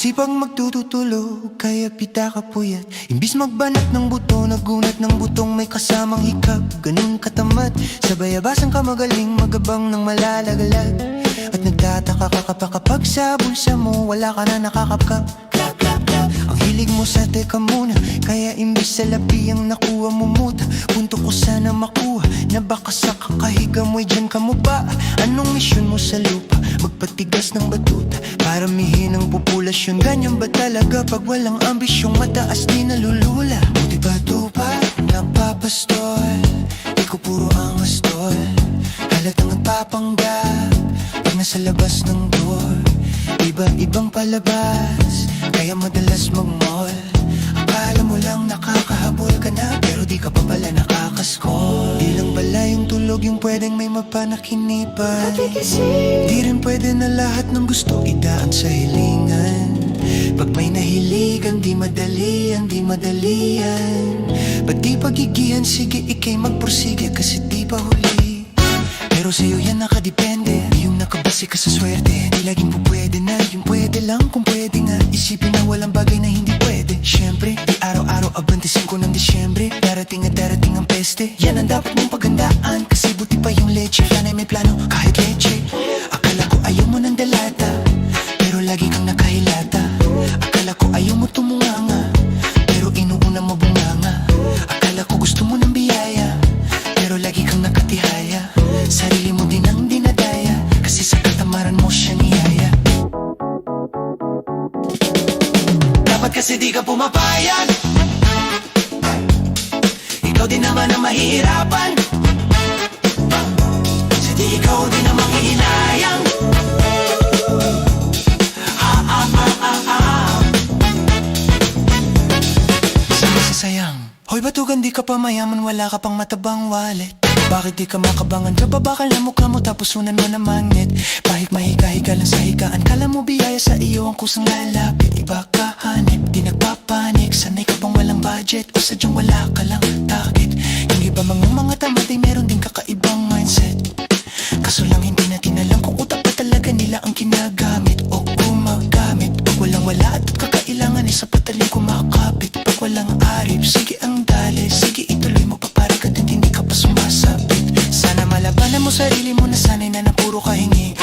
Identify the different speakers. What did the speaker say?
Speaker 1: Sipag magtutulog, kaya pita ka puyat. Imbis magbanat ng buto, nagunat ng butong may kasamang hikap. Ganun katamad, sa bayabasan ka magaling, magabang ng malalagalag. At nagtataka ka kapag sa bulsa mo, wala ka na nakakapkap. Ang hilig mo sa teka muna, kaya imbis sa lapi ang nakuha mo muta. Punto ko sana makuha, na baka sa kakahiga mo'y dyan ka mo ba? Anong misyon mo sa lupa? Magpatigas ng batuta, paramihin ang populasyon. Ganyan ba talaga pag walang ambisyong mataas di nalulula? Buti ba ito pa, nagpapastol, di ko puro angas tol. Halatang nagpapanggap, pag nasa labas ng door. Iba-ibang palabas, kaya madalas mag-mall. Akala mo lang nakakahabol ka na, pero di ka pa pala nakakaskol. Di lang pala yung tulog yung pwedeng may mapanakinipan. Di rin pwede na lahat ng gusto idaan sa hilingan. Pag may nahiligan, di madali yan, di madali yan. Ba't di pagigihan, sige ikay magpursige kasi di pa huli. Pero sa'yo yan nakadepende, yung nakabase ka sa swerte. Di laging po pwede na, yung pwede lang kung pwede nga. Isipin na walang bagay na hindi pwede. Siyempre, di araw-araw abante 5 ng Disyembre. Darating at darating ang peste, yan ang dapat mong pagandaan. Kasi buti pa yung leche, yan ay may plano kahit leche. Akala ko ayaw mo ng dalata, pero lagi kang nakahilata. Akala ko ayaw mo tumunganga, pero inuuna mo bunganga. Akala ko gusto mo ng biyaya, pero lagi kang nakatihaya. Sarili mo din ang dinadaya, kasi sa katamaran mo siya niyaya. Dapat kasi di ka pumapayag, ikaw din naman ang mahihirapan. Kasi di ikaw din ang manghihinayang. Sayang, hoy batugan di ka pa mayaman, wala ka pang matabang wallet. Bakit di ka makabangan? Kababakal na mukha mo tapos unan mo na magnet. Pahit mahika-hika lang sa higaan, kala mo biyaya sa iyo ang kusang lalapit. Iba ka hanip, di nagpapanik. Sanay ka bang walang budget o sadyang wala ka lang target? Yung iba mga tamad ay meron din kakaibang mindset. Kaso lang hindi natin alam kung utak pa talaga nila ang ginagamit o gumagamit. Pag walang wala at kakailangan ay sapat alin kumakapit. Pag walang arip, sige ang dali, sige ituloy mo pa para hindi ka pa sumasabit. Sana malabanan mo sarili mo na sanay na puro kahingi.